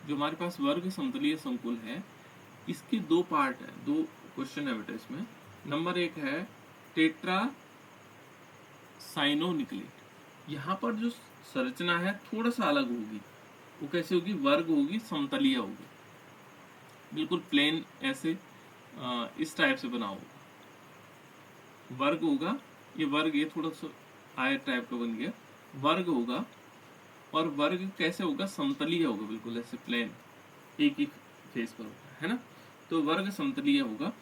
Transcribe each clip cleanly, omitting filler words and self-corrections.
जो हमारे पास वर्ग समतलीय संकुल है, इसके दो पार्ट है, दो क्वेश्चन है बेटा इसमें। नंबर एक है टेट्रा साइनोनिक्लेट। यहाँ पर जो संरचना है थोड़ा सा अलग होगी। वो कैसे होगी? वर्ग होगी, समतलीय होगी, बिल्कुल प्लेन ऐसे इस टाइप से बना होगा। वर्ग होगा, ये वर्ग, ये थोड़ा सा आयत टाइप का बन गया, वर्ग होगा। और वर्ग कैसे होगा? समतलीय होगा, बिल्कुल ऐसे प्लेन, एक ही फेस पर होगा, है ना। तो वर्ग समतलीय होगा।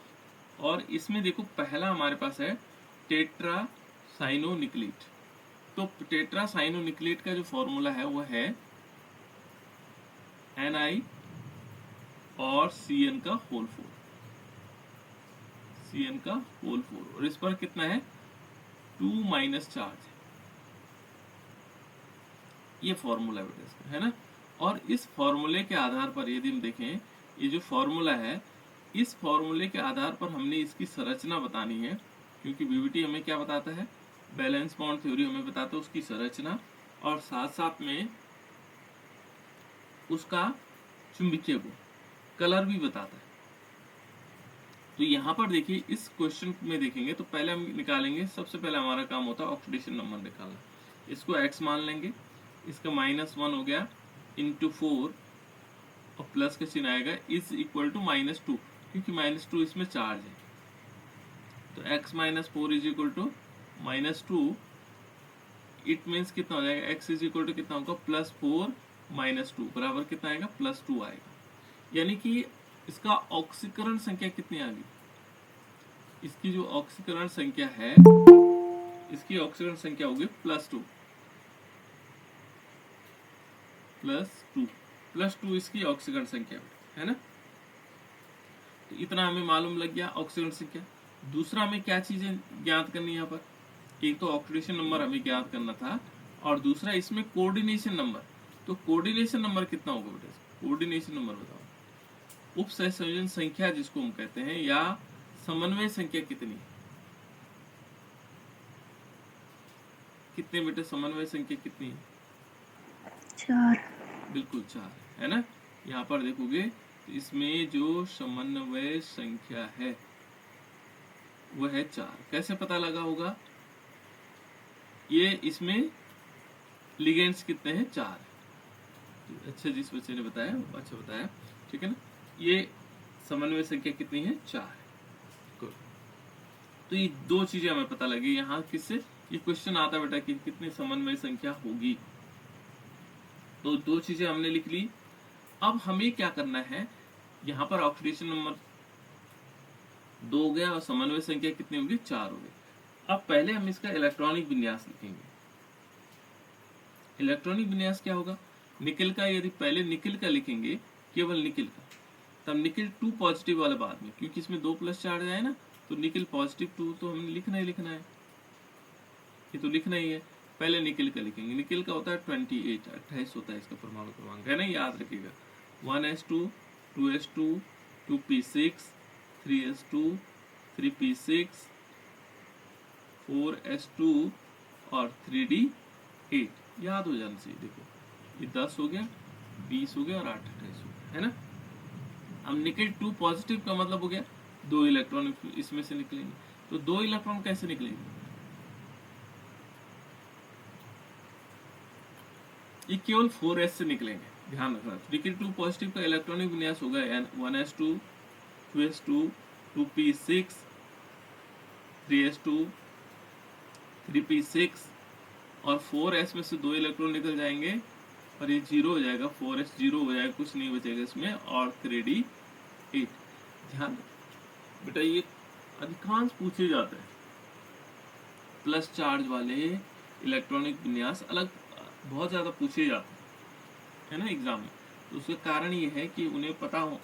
और इसमें देखो पहला हमारे पास है टेट्रा साइनोनिक्लेट। तो टेट्रा साइनोनिक्लेट का जो फॉर्मूला है वो है Ni और Cn का होल 4, Cn का होल 4। और इस पर कितना है? 2 माइनस चार्ज है। ये फॉर्मूला बेटा इसका, है ना। और इस फॉर्मूले के आधार पर यदि हम देखें, ये जो फॉर्मूला है, इस फॉर्मूले के आधार पर हमने इसकी संरचना बतानी है। क्योंकि बीबीटी हमें क्या बताता है? बैलेंस बॉन्ड थ्योरी हमें बताता है उसकी संरचना, और साथ साथ में उसका चुंबकीय गुण, कलर भी बताता है। तो यहाँ पर देखिए, इस क्वेश्चन में देखेंगे तो पहले हम निकालेंगे, सबसे पहले हमारा काम होता है ऑक्सीडेशन नंबर निकालना। इसको x मान लेंगे, इसका -1 हो गया इंटू 4, और प्लस का चिन्ह आएगा, इज इक्वल टू -2, क्योंकि -2 इसमें चार्ज है। तो x minus 4 is equal to -2। It means कितना हो जाएगा? x इज इक्वल टू कितना होगा? +4 -2 बराबर कितना आएगा? +2 आएगा। यानी कि इसका ऑक्सीकरण संख्या कितनी आ गई? इसकी जो ऑक्सीकरण संख्या है, इसकी ऑक्सीकरण संख्या होगी +2 +2 इसकी ऑक्सीकरण संख्या है ना। तो इतना हमें मालूम लग गया ऑक्सीकरण संख्या। दूसरा हमें क्या चीजें ज्ञात करनी है यहाँ पर? एक तो ऑक्सीडेशन नंबर हमें ज्ञात करना था, और दूसरा इसमें कोऑर्डिनेशन नंबर। तो कोऑर्डिनेशन नंबर कितना होगा बेटा? कोऑर्डिनेशन नंबर बताओ। उप सहसंयोजन संख्या जिसको हम कहते हैं, या समन्वय संख्या कितनी? कितने बेटे समन्वय संख्या कितनी है? 4। बिल्कुल 4, है ना। यहाँ पर देखोगे तो इसमें जो समन्वय संख्या है वह है 4। कैसे पता लगा होगा? ये इसमें लिगेंड्स कितने हैं? 4। अच्छा, जिस बच्चे ने बताया वो अच्छा बताया, ठीक है ना। ये समन्वय संख्या कितनी है? 4। गुड। तो ये दो चीजें हमें पता लगी यहाँ किससे? ये क्वेश्चन आता बेटा कि कितनी समन्वय संख्या होगी। तो दो चीजें हमने लिख ली। अब हमें क्या करना है? यहाँ पर ऑक्सीडेशन नंबर 2 हो गया, और समन्वय संख्या कितनी होगी? 4 हो गई। अब पहले हम इसका इलेक्ट्रॉनिक विन्यास लिखेंगे। इलेक्ट्रॉनिक विन्यास क्या होगा? निकिल का, यदि पहले निकिल का लिखेंगे, केवल निकिल का, तब निकिल 2 पॉजिटिव वाला बाद में, क्योंकि इसमें 2 प्लस चार्ज है ना, तो निकिल +2 तो हमने लिखना ही लिखना है, ये तो लिखना ही है। पहले निकिल का लिखेंगे। निकिल का होता है 28 होता है इसका परमाणु क्रमांक, है ना, याद रखिएगा। 1s2 2s2 2p6 3s2 3p6 4s2 और 3d8, याद हो जाना चाहिए। देखो ये 10 हो गया, 20 हो गया, और 8 28 हो गया, है ना। अब निकल 2 पॉजिटिव का मतलब हो गया 2 इलेक्ट्रॉन इसमें से निकलेंगे। तो 2 इलेक्ट्रॉन कैसे निकलेंगे? ये केवल 4s से निकलेंगे, ध्यान रखना। निकल 2 पॉजिटिव का इलेक्ट्रॉनिक विन्यास होगा 1s2 2s2 2p6 3s2 3p6, और 4s में से 2 इलेक्ट्रॉन निकल जाएंगे, और ये 0 हो जाएगा, 4s 0 हो जाएगा, कुछ नहीं बचेगा इसमें, और 3d8। ध्यान बेटा, ये अधिकांश पूछे जाते हैं प्लस चार्ज वाले इलेक्ट्रॉनिक विन्यास, अलग बहुत ज्यादा पूछे जाते हैं, है ना, एग्जाम में। तो उसका कारण ये है कि उन्हें पता हो,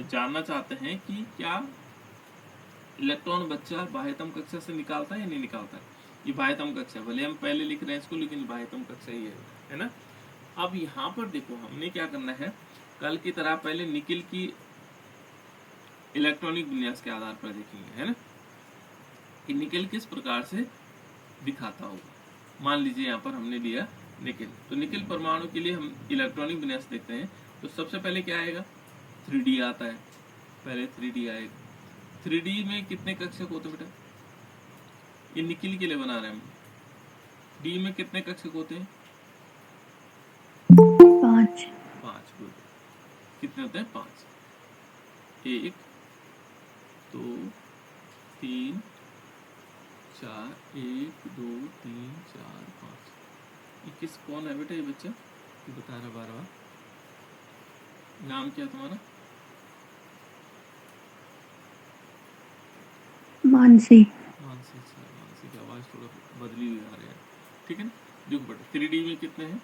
जानना चाहते हैं कि क्या इलेक्ट्रॉन बच्चा बाह्यतम कक्षा से निकालता है या नहीं निकालता है। ये बाह्यतम कक्षा, भले हम पहले लिख रहे हैं इसको, लेकिन बाह्यतम कक्षा ही है ना। अब यहाँ पर देखो हमने क्या करना है, कल की तरह पहले निकिल की इलेक्ट्रॉनिक विन्यास के आधार पर देखेंगे, है ना, कि निकिल किस प्रकार से दिखाता होगा। मान लीजिए यहाँ पर हमने लिया निकिल, तो निकिल परमाणु के लिए हम इलेक्ट्रॉनिक विन्यास देखते हैं। तो सबसे पहले क्या आएगा, 3D आता है, पहले 3D आएगा। 3D में कितने कक्षक होते हैं बेटा, ये निकिल के लिए बना रहे हैं हम। डी में कितने कक्षक होते हैं, 5। 5। गुड। कितने होते हैं, 5। 1 2 3 4, 1 2 3 4 5। ये किस कौन है बेटा, ये बच्चा ये बता रहा बार बार, नाम क्या है तुम्हारा, मानसी। मानसी। अच्छा, मानसी की आवाज़ थोड़ा बदली हुई आ रही है, ठीक है ना। देखो बेटा 3D में कितने हैं,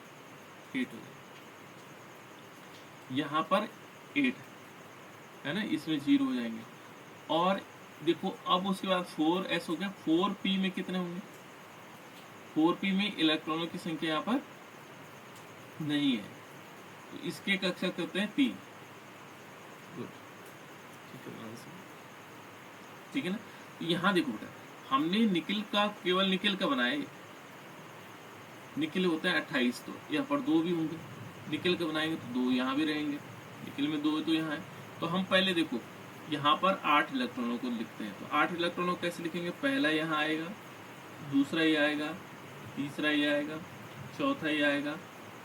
8 हो गए, यहाँ पर 8 है ना, इसमें 0 हो जाएंगे। और देखो अब उसके बाद 4s हो गया, 4p में कितने होंगे, 4p में इलेक्ट्रॉनों की संख्या यहाँ पर नहीं है, तो इसके कक्षक होते हैं 3। गुड, ठीक है ना। यहाँ देखो बेटा, हमने निकिल का, केवल निकिल का बनाया, निकिल होता है 28, तो यहाँ पर 2 भी होंगे, निकिल का बनाएंगे तो 2 यहाँ भी रहेंगे, निकिल में 2 है तो यहाँ है। तो हम पहले देखो यहाँ पर 8 इलेक्ट्रॉनों को लिखते हैं, तो 8 इलेक्ट्रॉनों को कैसे लिखेंगे, पहला यहाँ आएगा, दूसरा ये आएगा, तीसरा ये आएगा, चौथा ये आएगा,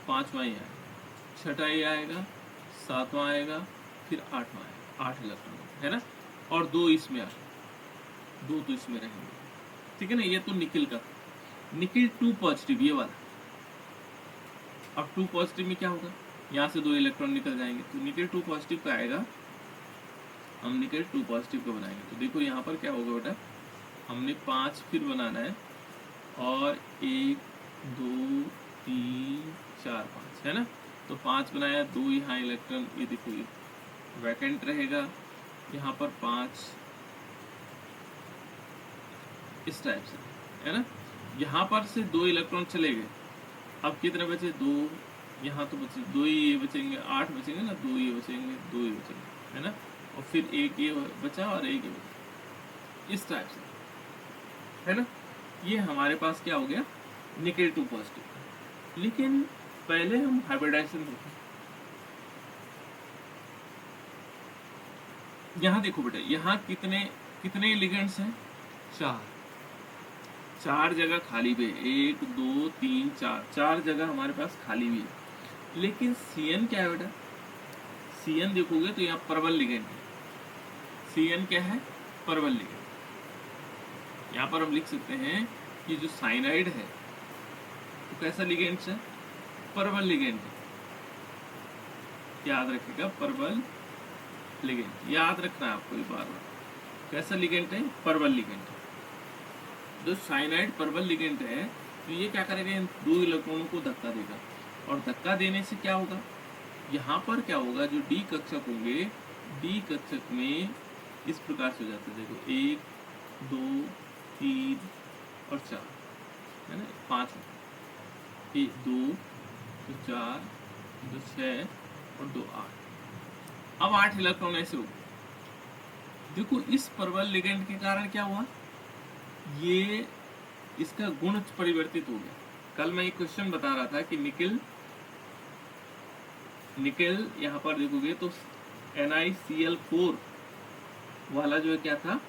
पांचवा ये आएगा, छठा ये आएगा, सातवां आएगा, फिर आठवां आएगा, 8 इलेक्ट्रॉन है ना। और 2 इसमें आएगा, 2 तो इसमें रहेंगे, ठीक है ना। ये तो निकिल का, निकिल 2 पॉजिटिव ये वाला। अब 2 पॉजिटिव में क्या होगा, यहाँ से 2 इलेक्ट्रॉन निकल जाएंगे, तो निकिल 2 पॉजिटिव का आएगा, हम निकिल 2 पॉजिटिव का बनाएंगे। तो देखो यहाँ पर क्या होगा बेटा, हमने 5 फिर बनाना है, और 1 2 3 4 5 है ना। तो 5 बनाया, 2 यहाँ इलेक्ट्रॉन, ये देखो ये वैकेंट रहेगा, यहाँ पर 5 इस टाइप से है ना। यहाँ पर से 2 इलेक्ट्रॉन चले गए, अब कितने बचे, 2 यहाँ तो बचे, 2 ही ये बचेंगे, 8 बचेंगे ना, 2 ये बचेंगे, 2 ये बचेंगे है ना। और फिर 1 ये बचा और 1 ये बचा, इस टाइप से है ना। ये हमारे पास क्या हो गया, निकिल 2 पॉजिटिव। लेकिन पहले हम हाइब्रिडाइजेशन देखते हैं। यहाँ देखो बेटा, यहाँ कितने कितने लिगेंड्स हैं, 4 जगह खाली भी है, 1 2 3 4 जगह हमारे पास खाली भी है। लेकिन CN क्या है बेटा, CN देखोगे तो यहाँ परवल लिगेंड है, CN क्या है, परवल लिगेंड। यहाँ पर हम लिख सकते हैं कि जो साइनाइड है तो कैसा लिगेंड है, परवल लिगेंड है, याद रखिएगा, परवल लिगेंड याद रखना है आपको, बार बार कैसा लिगेंड है, परवल लिगेंड है। जो साइनाइड परवल लिगेंड है, तो ये क्या करेगा, इन 2 इलेक्ट्रॉनों को धक्का देगा, और धक्का देने से क्या होगा, यहाँ पर क्या होगा, जो डी कक्षक होंगे, डी कक्षक में इस प्रकार से हो जाता है, देखो 1 2 3 और 4 है ना, 5 1 2 तो 4 तो 6 और 2 8। अब 8 इलेक्ट्रॉन ऐसे हो गए। देखो इस परवल लिगेंड के कारण क्या हुआ, ये इसका गुण परिवर्तित हो गया। कल मैं एक क्वेश्चन बता रहा था कि निकेल यहाँ पर देखोगे तो NiCl4 वाला जो है क्या था,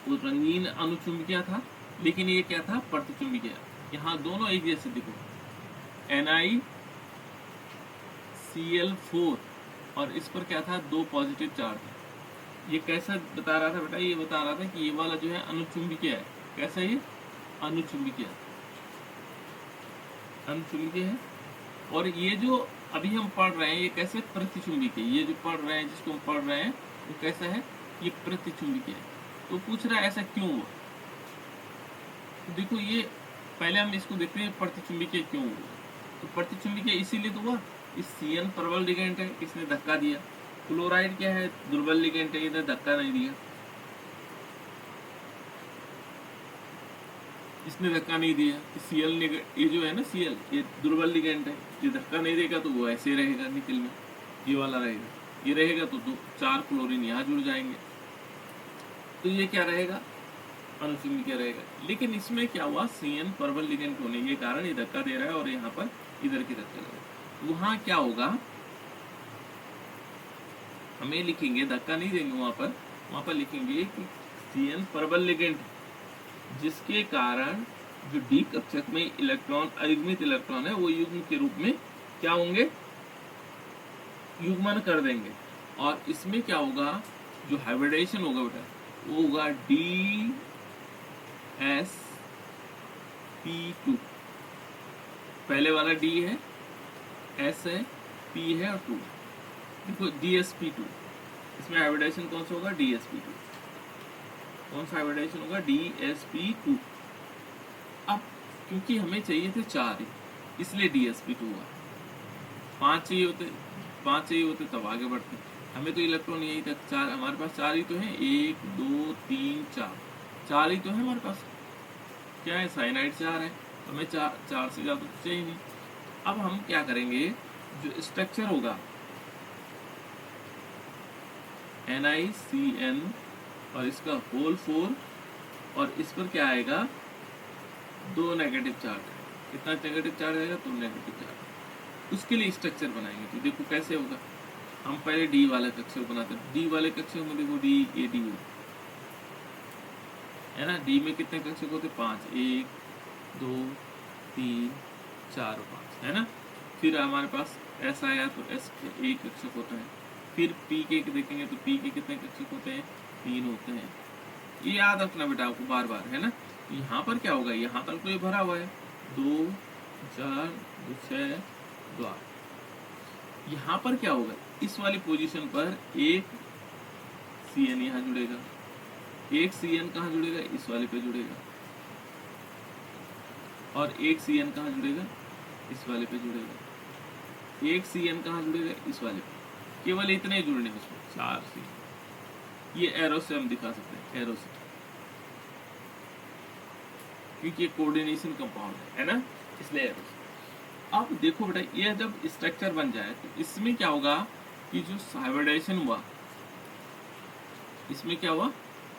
वो रंगीन अनुचुंबकीय था, लेकिन ये क्या था, प्रतिचुंबकीय। यहाँ दोनों एक जैसे, देखो NiCl4 और इस पर क्या था, 2 पॉजिटिव चार्ज। ये कैसा बता रहा था बेटा, ये बता रहा था कि ये वाला जो है अनुचुंबकीय है। कैसा, ये अनुचुंबकीय है। और ये जो अभी हम पढ़ रहे हैं, ये कैसे, प्रतिचुंबकीय। ये जो पढ़ रहे हैं, जिसको हम पढ़ रहे हैं, वो कैसा है, ये प्रतिचुंबकीय है। तो पूछ रहा है ऐसा क्यों हुआ, तो देखो ये पहले हम इसको देखते हैं, प्रतिचुंबकीय क्यों हुआ। तो प्रतिचुंबकीय इसीलिए तो हुआ, इस CN प्रबल लिगेंड है, इसने धक्का दिया। क्लोराइड क्या है, दुर्बल लिगेंड है, इधर धक्का नहीं दिया, इसने धक्का नहीं दिया। Cl ये जो है ना, Cl ये दुर्बल लिगेंड है, ये धक्का नहीं देगा तो वो ऐसे रहेगा, निकल में ये वाला रहेगा, ये रहेगा तो 4 क्लोरीन यहाँ जुड़ जाएंगे, तो ये क्या रहेगा, अनुचुंबकीय रहेगा। लेकिन इसमें क्या हुआ, CN प्रबल लिगेंड होने के कारण ये धक्का दे रहा है और यहाँ पर इधर की तरफ चला गया। वहां क्या होगा, हमें लिखेंगे, धक्का नहीं देंगे वहां पर लिखेंगे कि CN प्रबल लिगेंड, जिसके कारण जो डी कक्षक में इलेक्ट्रॉन, अयुग्मित इलेक्ट्रॉन है, वो युग्म के रूप में क्या होंगे, युग्मन कर देंगे। और इसमें क्या होगा, जो हाइब्रिडेशन होगा बेटा, वो होगा DsP2। पहले वाला D है, S है, P है और 2। देखो DsP2, इसमें हाइब्रिडेशन कौन सा होगा, DsP2। कौन सा हाइब्रिडेशन होगा, DsP2। अब क्योंकि हमें चाहिए थे 4 ही, इसलिए DsP2 हुआ। 5 चाहिए होते तब आगे बढ़ते। हमें तो इलेक्ट्रॉन यही तक 4, हमारे पास 4 ही तो है, 1 2 3 4, 4 ही तो है हमारे पास। क्या है, साइनाइड 4 है, हमें 4 से ज़्यादा तो चाहिए नहीं। अब हम क्या करेंगे, जो स्ट्रक्चर होगा NiCN और इसका होल 4, और इस पर क्या आएगा, 2 नेगेटिव चार्ज। कितना नेगेटिव चार्ज आएगा, 2 नेगेटिव चार्ज। उसके लिए स्ट्रक्चर बनाएंगे। तो देखो कैसे होगा, हम पहले डी वाले कक्षक बनाते हैं। डी वाले कक्षक में देखो DAD है ना, डी में कितने कक्षक होते, 5, 1 2 3 4 और 5 है ना। फिर हमारे पास S आया तो S के 1 कक्षक होता है। फिर P के देखेंगे तो P के कितने कक्षक होते हैं, 3 होते हैं। ये याद रखना बेटा आपको बार बार, है ना। यहाँ पर क्या होगा, यहाँ तक तो ये भरा हुआ है, 2 4 2 6 2 8। यहाँ पर क्या होगा, इस वाली पोजीशन पर एक CN यहाँ जुड़ेगा, एक CN कहाँ जुड़ेगा, इस वाले पे जुड़ेगा, और एक CN कहाँ जुड़ेगा, इस वाले पे जुड़ेगा, एक CN कहाँ जुड़ेगा, इस वाले पे। केवल इतने जुड़ने हैं उसमें, 4 CN। ये एरो से हम दिखा सकते हैं, एरो से, क्योंकि ये कोऑर्डिनेशन कंपाउंड है ना, इसलिए एरो से। अब देखो बेटा, ये जब स्ट्रक्चर बन जाए तो इसमें क्या होगा कि जो हाइब्रिडेशन हुआ, इसमें क्या हुआ,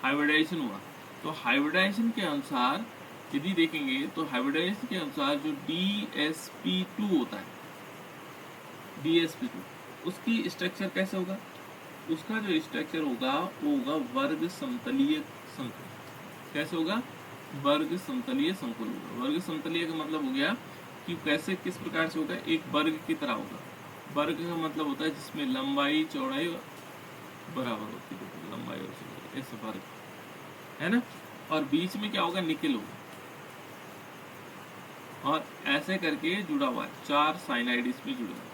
हाइब्रिडेशन हुआ। तो हाइब्रिडेशन के अनुसार यदि देखेंगे तो हाइब्रिडेशन के अनुसार जो DsP2 होता है, DsP2, उसकी स्ट्रक्चर कैसे होगा, उसका जो स्ट्रक्चर होगा वो होगा वर्ग समतलीय संकुल। कैसे होगा, वर्ग समतलीय संकुल होगा। वर्ग समतलीय का मतलब हो गया कि कैसे, किस प्रकार से होगा, एक वर्ग की तरह होगा। वर्ग का मतलब होता है जिसमें लंबाई चौड़ाई बराबर होती है, लंबाई और चौड़ाई, ऐसे वर्ग है ना। और बीच में क्या होगा, निकेल होगा, और ऐसे करके जुड़ा हुआ है। 4 साइनाइड इसमें जुड़ा हुआ है,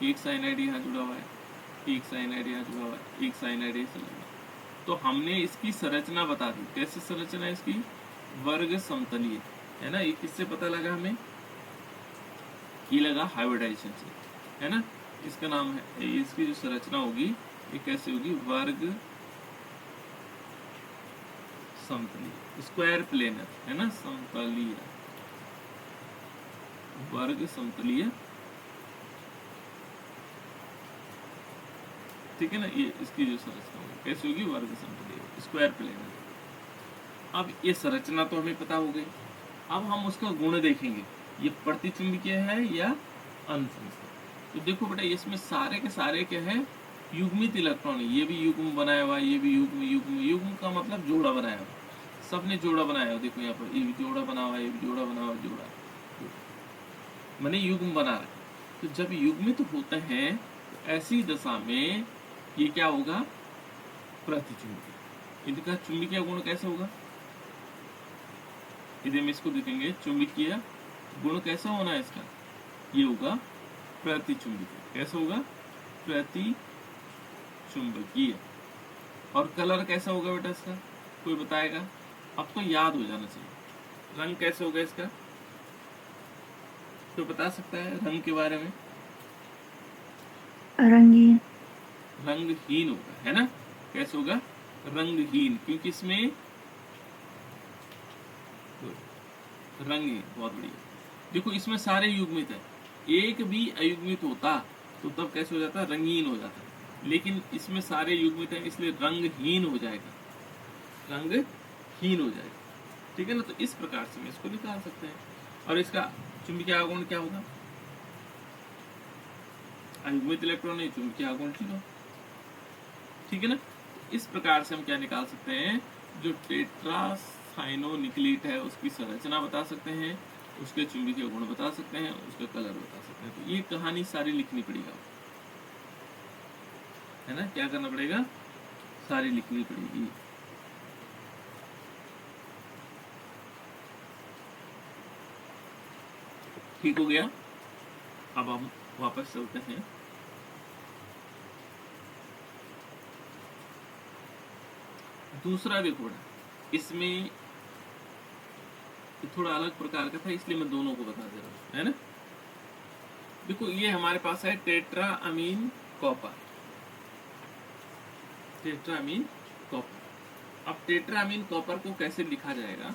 एक साइनाइड यहाँ जुड़ा हुआ है, एक साइनाइड यहाँ जुड़ा हुआ है, एक साइनाइड ऐसे लगा। तो हमने इसकी संरचना बता दी। कैसी संरचना है इसकी, वर्ग समतलीय, है ना। ये किससे पता लगा हमें, ये लगा हाइब्रिडाइजेशन से, है ना। इसका नाम है, इसकी जो संरचना होगी ये कैसे होगी, वर्ग समतलीय, स्क्वायर प्लेनर, है ना, समतलीय, वर्ग समतलीय, ठीक है ना। ये इसकी जो संरचना होगी कैसे होगी, वर्ग समतलीय, स्क्वायर प्लेनर। अब ये संरचना तो हमें पता हो गई। अब हम उसका गुण देखेंगे, ये प्रतिचुंबकीय है या अनसंस्थित। तो देखो बेटा, इसमें सारे के सारे क्या है, युग्मित इलेक्ट्रॉन है। ये भी युग्म बनाया हुआ है, ये भी युग्म, युग्म युग्म का मतलब जोड़ा बनाया हुआ, सबने जोड़ा बनाया हुआ। देखो यहाँ पर ये भी जोड़ा बना हुआ है, ये भी जोड़ा बना हुआ है, जोड़ा माने युग्म बना रहा है। तो जब युग्मित होते हैं तो ऐसी दशा में ये क्या होगा, प्रतिचुंबकीय। इनका चुंबकीय गुण कैसे होगा, यदि हम इसको देखेंगे, चुंबकीय गुण कैसा होना है इसका, ये होगा प्रतिचुंबकीय। कैसा होगा, प्रतिचुंबकीय। और कलर कैसा होगा बेटा इसका, कोई बताएगा, आपको याद हो जाना चाहिए। रंग कैसे होगा इसका, कोई बता सकता है रंग के बारे में, रंगीन, रंगहीन होगा, है ना। कैसे होगा, रंगहीन, क्योंकि इसमें रंगहीन, बहुत बढ़िया। देखो इसमें सारे युग्मित है, एक भी अयुग्मित होता तो तब कैसे हो जाता, रंगीन हो जाता। लेकिन इसमें सारे युग्मित है, इसलिए रंगहीन हो जाएगा, रंगहीन हो जाएगा, ठीक है ना। तो इस प्रकार से हम इसको निकाल सकते हैं। और इसका चुंबकीय गुण क्या होगा, अयुग्मित इलेक्ट्रॉन नहीं, चुंबकीय आघूर्ण 0। ठीक है ना। इस प्रकार से हम क्या निकाल सकते हैं, जो टेट्रासाइनोनिक्लीट है उसकी संरचना बता सकते हैं, उसके चुंबकीय गुण बता सकते हैं, उसका कलर बता सकते हैं। तो ये कहानी सारी लिखनी पड़ेगी आपको, है ना। क्या करना पड़ेगा, सारी लिखनी पड़ेगी। ठीक हो गया। अब हम वापस चलते हैं। दूसरा देखो बेटा, इसमें थोड़ा अलग प्रकार का था, इसलिए मैं दोनों को बता दे रहा हूँ, है ना। देखो ये हमारे पास है tetra amine copper, tetra amine copper. अब टेट्रा अमीन कॉपर को कैसे लिखा जाएगा,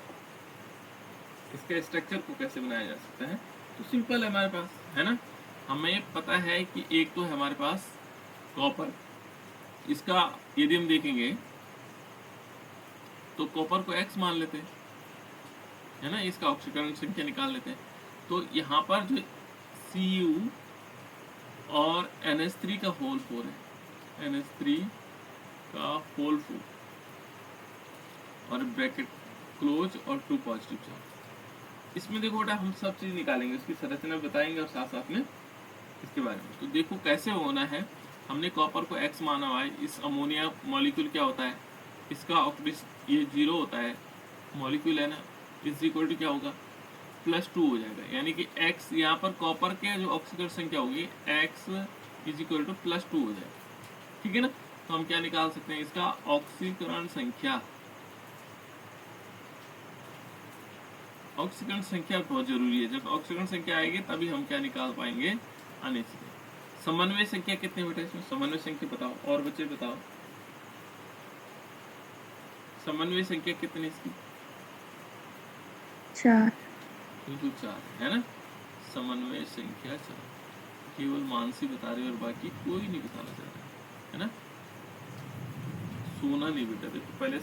इसके स्ट्रक्चर को कैसे बनाया जा सकता है, तो सिंपल है हमारे पास, है ना। हमें पता है कि एक तो है हमारे पास कॉपर, इसका यदि हम देखेंगे तो कॉपर को X मान लेते हैं, है ना, इसका ऑक्सीकरण संख्या निकाल लेते हैं। तो यहाँ पर जो Cu और NH3 का होल 4 है, NH3 का होल 4 और ब्रैकेट क्लोज और 2 पॉजिटिव चार्ज। इसमें देखो बेटा हम सब चीज निकालेंगे, उसकी संरचना बताएंगे और साथ साथ में इसके बारे में। तो देखो कैसे होना है, हमने कॉपर को X माना हुआ है। इस अमोनिया मॉलिक्यूल क्या होता है, इसका ये 0 होता है मॉलिक्यूल, है ना, इज इक्वल टू क्या होगा, +2 हो जाएगा। यानी कि X यहाँ पर कॉपर के जो ऑक्सीकरण संख्या होगी X इज इक्वल टू +2 हो जाएगा। ठीक है ना। तो हम क्या निकाल सकते हैं, इसका ऑक्सीकरण संख्या, ऑक्सीकरण संख्या बहुत जरूरी है। जब ऑक्सीकरण संख्या आएगी तभी हम क्या निकाल पाएंगे, आने से। समन्वय संख्या कितने बेटा इसमें, समन्वय संख्या बताओ, और बच्चे बताओ समन्वय संख्या कितनी इसकी, 4। बिल्कुल 4, है ना। समन्वय संख्या 4, केवल मानसी बता रही है और बाकी कोई नहीं बताना चाह रहा है ना। सोना नहीं बेटा, देखो पहले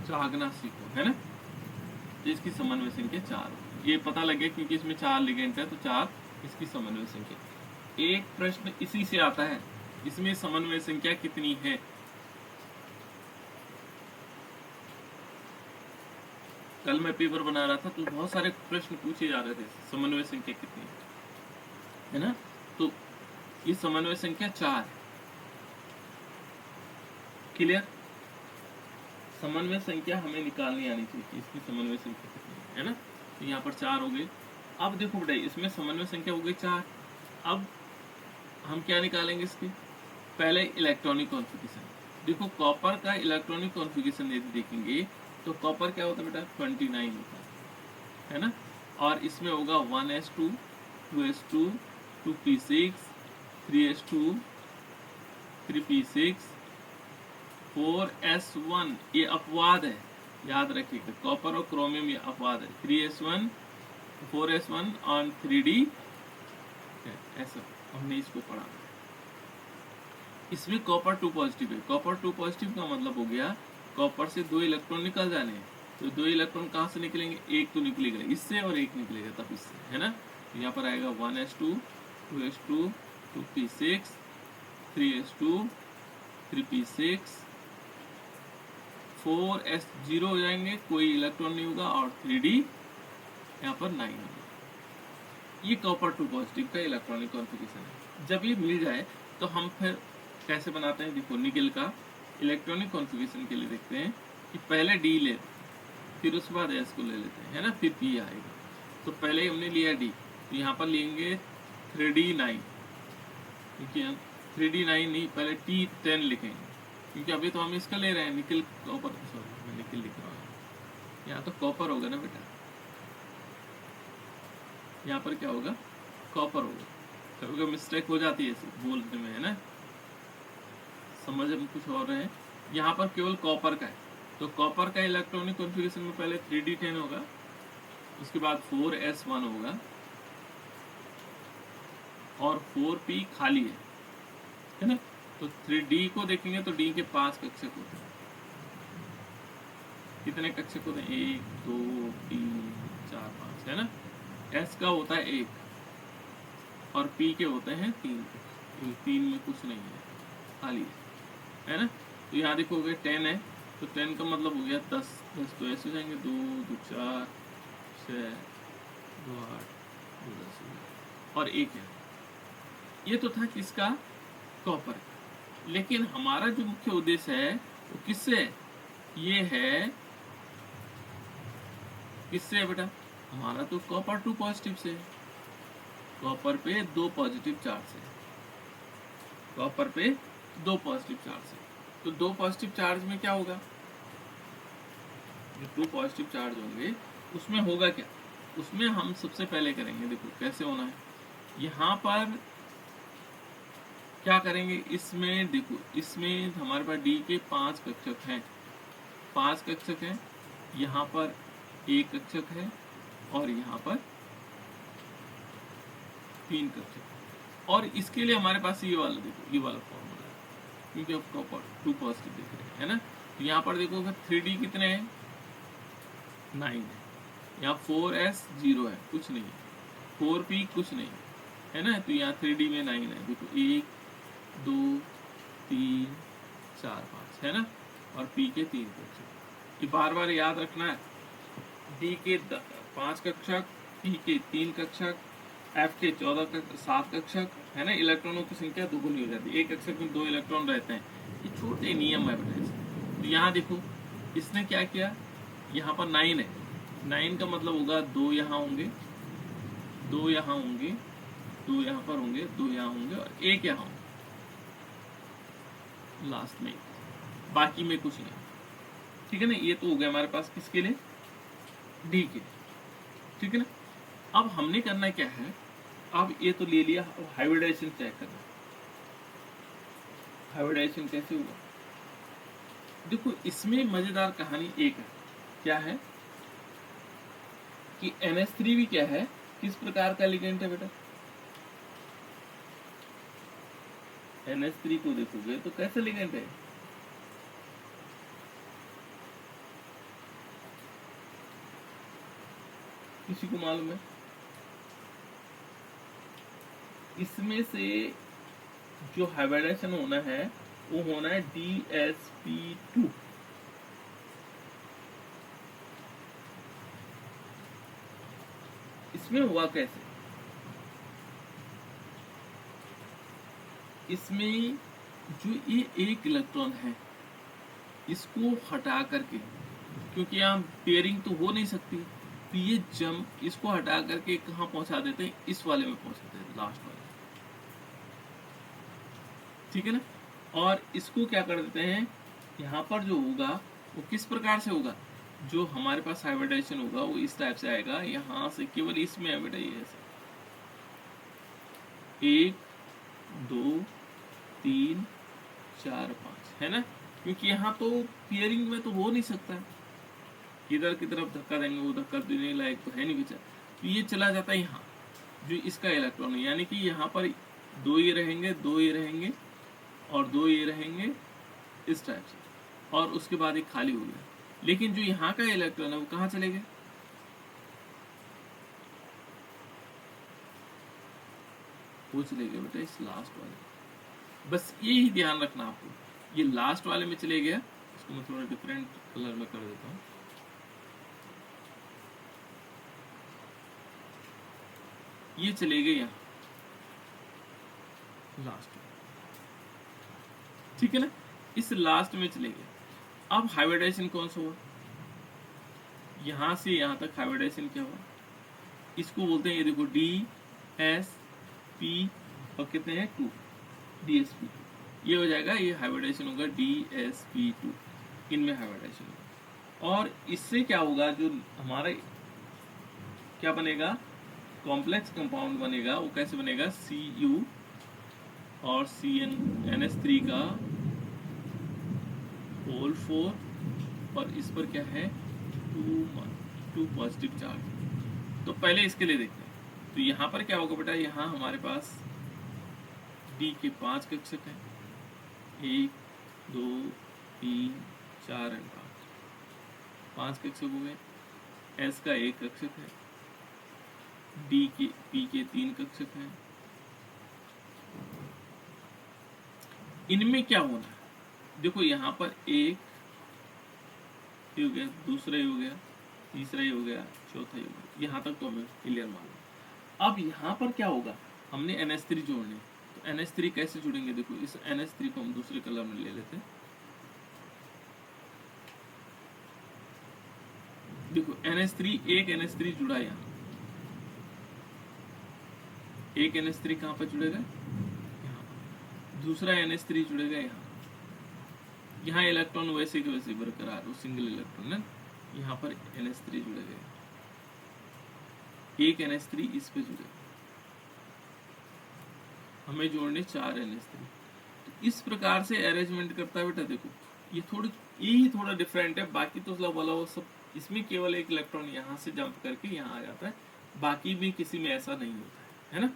जागना सीखो, है ना। तो इसकी समन्वय संख्या 4, ये पता लगे क्योंकि इसमें 4 लिगेंड है, तो 4 इसकी समन्वय संख्या। एक प्रश्न इसी से आता है, इसमें समन्वय संख्या कितनी है। कल मैं पेपर बना रहा था तो बहुत सारे प्रश्न पूछे जा रहे थे, समन्वय संख्या कितनी है ना। तो ये समन्वय संख्या 4, क्लियर। समन्वय संख्या हमें निकालनी आनी चाहिए कि इसकी समन्वय संख्या कितनी है ना। तो यहाँ पर 4 हो गए। अब देखो बेटा इसमें समन्वय संख्या हो गई 4। अब हम क्या निकालेंगे इसकी, पहले इलेक्ट्रॉनिक कॉन्फ़िगरेशन। देखो कॉपर का इलेक्ट्रॉनिक कॉन्फ़िगरेशन यदि देखेंगे तो कॉपर क्या होता है बेटा, 29 होता है ना। और इसमें होगा 1s2 2s2 2p6 3s2 3p6 4s1, ये अपवाद है, याद रखिएगा। कॉपर और क्रोमियम ये अपवाद है। 3s1 4s1 और 3d, ऐसा हमने इसको पढ़ा। इसमें कॉपर 2 पॉजिटिव है। कॉपर 2 पॉजिटिव का मतलब हो गया कॉपर से 2 इलेक्ट्रॉन निकल जाने हैं। तो 2 इलेक्ट्रॉन कहाँ से निकलेंगे, एक तो निकलेगा इससे और एक निकलेगा तब इससे, है ना। तो यहाँ पर आएगा 1s2 2s2 2p6 3s2 3p6 4s0 हो जाएंगे, कोई इलेक्ट्रॉन नहीं होगा, और 3d यहाँ पर 9 होगा। ये कॉपर 2 पॉजिटिव का इलेक्ट्रॉनिक कॉन्फ़िगरेशन है। जब ये मिल जाए तो हम फिर कैसे बनाते हैं, देखो निकेल का इलेक्ट्रॉनिक कॉन्फ़िगरेशन के लिए देखते हैं कि पहले डी ले, फिर उसके बाद एस को ले लेते हैं, है ना, फिर पी आएगा। तो पहले हमने लिया डी, तो यहाँ पर लेंगे 3d9, क्योंकि 3d9 नहीं, पहले T10 लिखेंगे, क्योंकि अभी तो हम इसका ले रहे हैं निकेल कॉपर, सॉरी मैं निकेल लिख रहा हूँ, यहाँ तो कॉपर होगा ना बेटा, यहाँ पर क्या होगा, कॉपर होगा। कभी कभी मिस्टेक हो जाती है बोलने में, है ना, समझ हम कुछ और रहे हैं। यहाँ पर केवल कॉपर का है, तो कॉपर का इलेक्ट्रॉनिक कॉन्फ़िगरेशन में पहले 3d10 होगा, उसके बाद 4s1 होगा और 4p खाली है ना। तो 3d को देखेंगे तो d के 5 कक्षक होते हैं। कितने कक्षक होते हैं, 1 2 3 4 5, है ना। s का होता है 1 और p के होते हैं 3, ये 3 में कुछ नहीं है, खाली है ना। तो यहाँ देखोगे 10 है, तो 10 का मतलब हो गया 10, 10 तो ऐसे हो जाएंगे, 2 2 4 6 2 8 2 10 और 1 है। ये तो था किसका, कॉपर का। लेकिन हमारा जो मुख्य उद्देश्य है वो किससे है, ये है किससे है बेटा, हमारा तो कॉपर 2 पॉजिटिव से है। कॉपर पे 2 पॉजिटिव चार्ज है, कॉपर पे 2 पॉजिटिव चार्ज है। तो 2 पॉजिटिव चार्ज में क्या होगा, जो 2 पॉजिटिव चार्ज होंगे उसमें होगा क्या, उसमें हम सबसे पहले करेंगे, देखो कैसे होना है। यहाँ पर क्या करेंगे, इसमें देखो, इसमें हमारे पास डी के 5 कक्षक हैं, 5 कक्षक हैं, यहाँ पर 1 कक्षक है और यहाँ पर 3 कक्षक। और इसके लिए हमारे पास ये वाला देखो, ये वाला फॉर्मूला है, क्योंकि अब कॉपर 2 पॉजिटिव देख रहे हैं, है ना। तो यहाँ पर देखो 3D कितने हैं, 9 है। यहाँ 4s 0 है, कुछ नहीं है, 4p कुछ नहीं है ना। तो यहाँ 3D में 9 है, देखो 1 2 3 4 5 है ना, और p के 3 कक्षक। ये बार बार याद रखना है, d के 5 कक्षक, p के 3 कक्षक, f के 7 कक्षक, है ना। इलेक्ट्रॉनों की संख्या दोगुनी हो जाती है, एक कक्षक में 2 इलेक्ट्रॉन रहते हैं। ये छोटे नियम है बेटा इसके। तो यहाँ देखो इसने क्या किया, यहाँ पर 9 है, 9 का मतलब होगा 2 यहाँ होंगे, 2 यहाँ होंगे, 2 यहाँ पर होंगे, 2 यहाँ होंगे और 1 यहाँ होंगे लास्ट में, बाकी में कुछ नहीं, ठीक है ना। ये तो हो गया हमारे पास किसके लिए, डी के, ठीक है ना। अब हमने करना क्या है, अब ये तो ले लिया, अब हाइब्रिडाइजेशन चेक करना। हाइब्रिडाइजेशन कैसे होगा, देखो इसमें मजेदार कहानी एक है, क्या है कि NH3 भी क्या है, किस प्रकार का लिगेंड है बेटा। NH3 को देखोगे तो कैसे लिगेंड है, किसी को मालूम है। इसमें से जो हाइब्रिडाइजेशन होना है वो होना है DsP2। इसमें हुआ कैसे, इसमें जो ये एक इलेक्ट्रॉन है इसको हटा करके, क्योंकि यहाँ पेयरिंग तो हो नहीं सकती, तो ये जंप इसको हटा करके कहाँ पहुंचा देते हैं, इस वाले में पहुंचाते हैं, लास्ट वाले, ठीक है ना। और इसको क्या कर देते हैं, यहाँ पर जो होगा वो किस प्रकार से होगा, जो हमारे पास हाइब्रिडाइजेशन होगा वो इस टाइप से आएगा, यहाँ से केवल इसमें है बेटा ये ऐसे 1 2 3 4 5, है ना। क्योंकि यहाँ तो पेयरिंग में तो हो नहीं सकता, इधर की तरफ धक्का देंगे वो धक्का देने लायक तो है नहीं बेचा, तो ये चला जाता है यहाँ, जो इसका इलेक्ट्रॉन है, यानी कि यहाँ पर 2 ये रहेंगे, 2 ये रहेंगे और 2 ये रहेंगे इस टाइप से, और उसके बाद एक खाली हो गया। लेकिन जो यहाँ का इलेक्ट्रॉन है वो कहाँ चले गए, वो चले गए बेटा इस लास्ट वाले। बस यही ध्यान रखना आपको, ये लास्ट वाले में चले गया। इसको मैं थोड़ा डिफरेंट कलर में कर देता हूँ, ये चले गए यहाँ लास्ट में, ठीक है ना, इस लास्ट में चले गए। अब हाइब्रिडाइजेशन कौन सा हुआ, यहां से यहां तक हाइब्रिडाइजेशन क्या हुआ, इसको बोलते हैं, ये देखो DsP और कितने हैं 2, DsP2, ये हो जाएगा, ये हाइब्रिडाइजेशन होगा DsP2, इनमें हाइब्रिडाइजेशन होगा। और इससे क्या होगा, जो हमारा क्या बनेगा, कॉम्प्लेक्स कंपाउंड बनेगा, वो कैसे बनेगा, Cu और NH3 का होल 4 और इस पर क्या है 2 पॉजिटिव चार्ज। तो पहले इसके लिए देखते हैं, तो यहाँ पर क्या होगा बेटा, यहाँ हमारे पास D के 5 कक्षक हैं, 1 2 3 4 और 5 कक्षक हो गए। S का 1 कक्षक है, P के 3 कक्षक हैं, इनमें क्या होना है, देखो यहाँ पर एक ये हो गया, दूसरा ही हो गया, तीसरा ही हो गया, चौथा ही हो गया, यहाँ तक तो हमें क्लियर मालूम। अब यहाँ पर क्या होगा, हमने NH3 जोड़ने, तो NH3 कैसे जुड़ेंगे, देखो इस NH3 को हम दूसरे कलर में ले लेते हैं। देखो NH3, एक NH3 जुड़ा यहाँ, एक NH3 कहाँ पर जुड़ेगा, यहाँ पर। दूसरा NH3 जुड़ेगा यहाँ, यहाँ इलेक्ट्रॉन वैसे के वैसे बरकरार, वो सिंगल इलेक्ट्रॉन है, यहाँ पर NH3 जुड़ेगा, एक NH3 इस पे जुड़ेगा, हमें जोड़ने 4 NH3। तो इस प्रकार से अरेंजमेंट करता है बेटा। देखो ये थोड़ा डिफरेंट है, बाकी तो वाला सब, इसमें केवल एक इलेक्ट्रॉन यहाँ से जंप करके यहाँ आ जाता है, बाकी भी किसी में ऐसा नहीं होता है ना।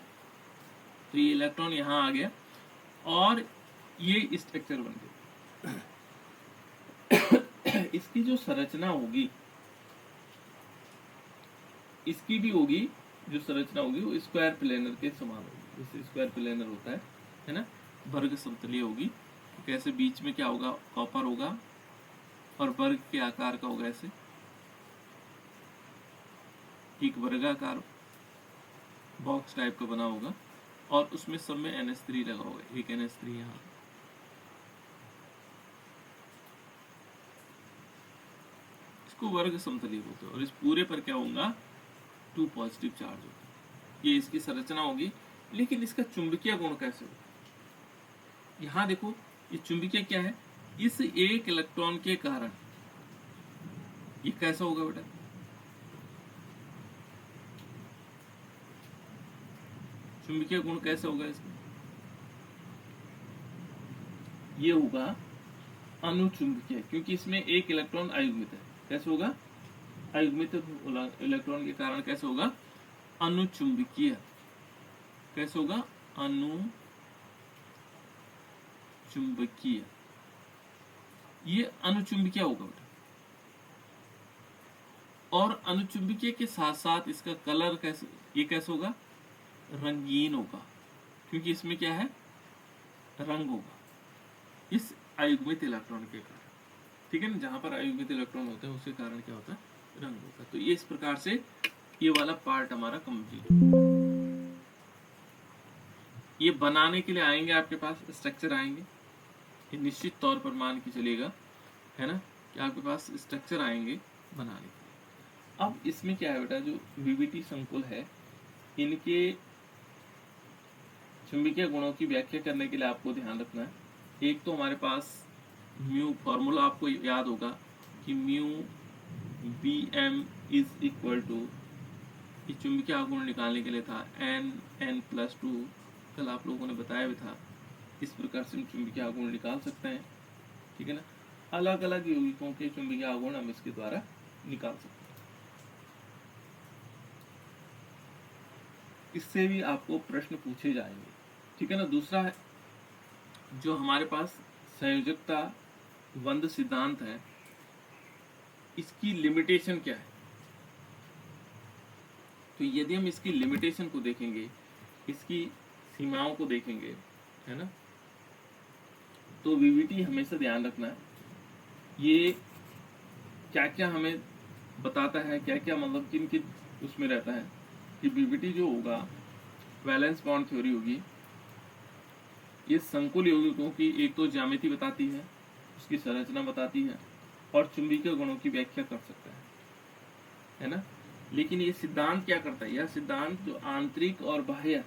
तो ये इलेक्ट्रॉन यहाँ आ गया और ये स्ट्रक्चर बन गया। इसकी जो संरचना होगी, इसकी भी होगी, जो संरचना होगी वो स्क्वायर प्लेनर के समान होगी, जैसे स्क्वायर प्लेनर होता है ना, वर्ग समतलीय होगी। तो कैसे बीच में क्या होगा, कॉपर होगा और वर्ग के आकार का होगा, ऐसे एक वर्गाकार बॉक्स टाइप का बना होगा और उसमें सब में NH3 लगा होगा, एक NH3 यहाँ। इसको वर्ग समतलीय बोलते हैं और इस पूरे पर क्या होगा, 2 पॉजिटिव चार्ज होगा। ये इसकी संरचना होगी। लेकिन इसका चुंबकीय गुण कैसे होगा, यहाँ देखो ये चुंबकीय क्या है, इस एक इलेक्ट्रॉन के कारण ये कैसा होगा बेटा, चुंबकीय गुण कैसे होगा इसमें, ये होगा अनुचुंबकीय, क्योंकि इसमें एक इलेक्ट्रॉन अयुग्मित है। कैसे होगा, अयुग्मित इलेक्ट्रॉन के कारण कैसे होगा, अनुचुंबकीय। कैसे होगा, अनुचुंबकीय। ये अनुचुंबकीय होगा बेटा। और अनुचुंबकीय के साथ साथ इसका कलर कैसे, ये कैसे होगा, रंगीन होगा, क्योंकि इसमें क्या है, रंग होगा इस अयुग्मित इलेक्ट्रॉन के कारण। ठीक है ना, जहां पर अयुग्मित इलेक्ट्रॉन होते हैं उसके कारण क्या होता है, रंग होता है। तो ये इस प्रकार से ये वाला पार्ट हमारा कंप्लीट। ये बनाने के लिए आएंगे आपके पास स्ट्रक्चर आएंगे, ये निश्चित तौर पर मान के चलेगा, है ना, कि आपके पास स्ट्रक्चर आएंगे बनाने के लिए। अब इसमें क्या है बेटा, जो VVT संकुल है, इनके चुंबकीय गुणों की व्याख्या करने के लिए आपको ध्यान रखना है। एक तो हमारे पास म्यू फॉर्मूला आपको याद होगा कि mu Bm is equal to, ये चुंबकीय आघूर्ण निकालने के लिए था n+2, कल आप लोगों ने बताया भी था। इस प्रकार से हम चुंबकीय आघूर्ण निकाल सकते हैं। ठीक है ना, अलग अलग यौगिकों के चुंबकीय आघूर्ण हम इसके द्वारा निकाल सकते हैं। इससे भी आपको प्रश्न पूछे जाएंगे। ठीक है ना। दूसरा है जो हमारे पास संयोजकता बंध सिद्धांत है, इसकी लिमिटेशन क्या है। तो यदि हम इसकी लिमिटेशन को देखेंगे, इसकी सीमाओं को देखेंगे, है ना, तो VVT हमेशा ध्यान रखना है ये क्या क्या हमें बताता है, क्या क्या मतलब किन किन उसमें रहता है। कि VVT जो होगा वैलेंस बॉन्ड थ्योरी होगी, ये संकुल यौगिकों की एक तो ज्यामिति बताती है, उसकी संरचना बताती है और चुंबकीय गुणों की व्याख्या कर सकता है ना। लेकिन ये सिद्धांत क्या करता है, यह सिद्धांत जो आंतरिक और बाह्य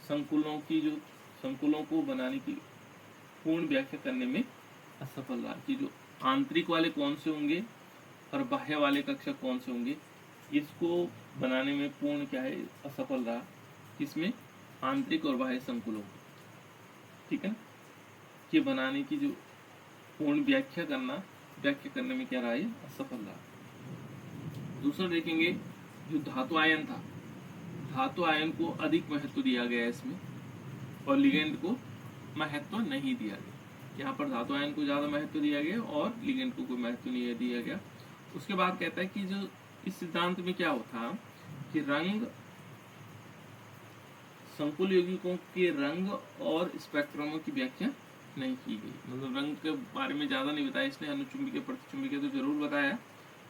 संकुलों को बनाने की पूर्ण व्याख्या करने में असफल रहा। कि जो आंतरिक वाले कौन से होंगे और बाह्य वाले कक्षक कौन से होंगे, इसको बनाने में पूर्ण क्या है, असफल रहा। किसमें, आंतरिक और बाह्य संकुलों को। ठीक है ना, कि बनाने की जो पूर्ण व्याख्या करने में क्या रहा है, असफल रहा। दूसरा देखेंगे जो धातु आयन था, धातु आयन को अधिक महत्व दिया गया इसमें और लिगेंड को महत्व नहीं दिया गया। यहाँ पर धातु आयन को ज्यादा महत्व दिया गया और लिगेंड को कोई महत्व नहीं दिया गया। उसके बाद कहता है कि जो इस सिद्धांत में क्या होता कि रंग, संकुल यौगिकों के रंग और स्पेक्ट्रमों की व्याख्या नहीं की गई, मतलब रंग के बारे में ज़्यादा नहीं बताया इसने। अनुचुंबकीय प्रतिचुंबकीय तो जरूर बताया,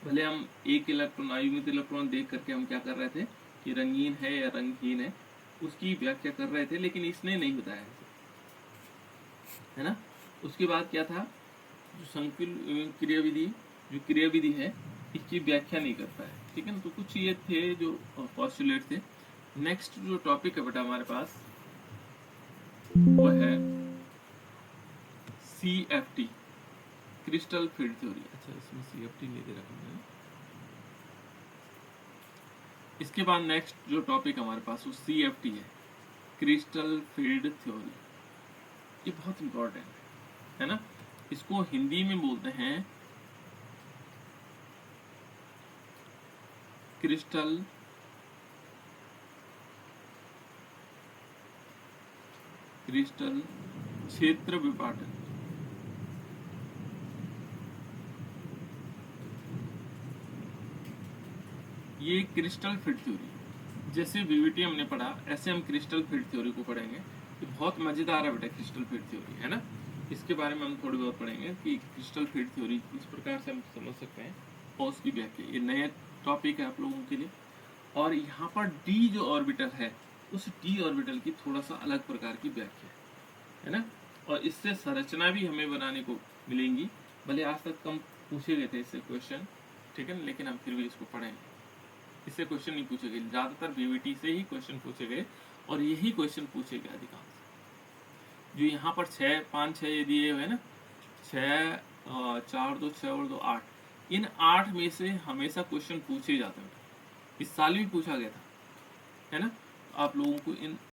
भले हम एक इलेक्ट्रॉन अयुग्मित इलेक्ट्रॉन देख करके हम क्या कर रहे थे कि रंगीन है या रंगहीन है उसकी व्याख्या कर रहे थे, लेकिन इसने नहीं बताया है ना। उसके बाद क्या था, जो संकुल क्रियाविधि, जो क्रियाविधि है इसकी व्याख्या नहीं कर पाए, ठीक है ना। तो कुछ ये थे जो पॉस्टुलेट थे। नेक्स्ट जो टॉपिक है बेटा हमारे पास वो है CFT, क्रिस्टल फील्ड थ्योरी। अच्छा, इसमें CFT नहीं दे रखा मैंने। इसके बाद नेक्स्ट जो टॉपिक हमारे पास वो CFT है, क्रिस्टल फील्ड थ्योरी। ये बहुत इंपॉर्टेंट है ना। इसको हिंदी में बोलते हैं क्रिस्टल क्षेत्र विपाटन। ये क्रिस्टल फील्ड थ्योरी, जैसे VVT हमने पढ़ा ऐसे हम क्रिस्टल फील्ड थ्योरी को पढ़ेंगे। ये बहुत मजेदार है बेटा क्रिस्टल फील्ड थ्योरी, है ना। इसके बारे में हम थोड़ी बहुत पढ़ेंगे कि क्रिस्टल फील्ड थ्योरी किस प्रकार से हम समझ सकते हैं और उसकी व्याख्या। ये नया टॉपिक है आप लोगों के लिए। और यहाँ पर D जो ऑर्बिटल है उस D ऑर्बिटल की थोड़ा सा अलग प्रकार की व्याख्या है ना। और इससे संरचना भी हमें बनाने को मिलेंगी, भले आज तक कम पूछे गए थे इससे क्वेश्चन, ठीक है ना, लेकिन हम फिर भी इसको पढ़ेंगे। इससे क्वेश्चन नहीं पूछे गए, ज्यादातर VVT से ही क्वेश्चन पूछे गए और यही क्वेश्चन पूछे गए अधिकांश। जो यहाँ पर 6 5 6 ये दिए हुए ना, 6 4 2 6 और 2 8, इन 8 में से हमेशा क्वेश्चन पूछे जाते हैं। इस साल भी पूछा गया था, है ना। आप लोगों को इन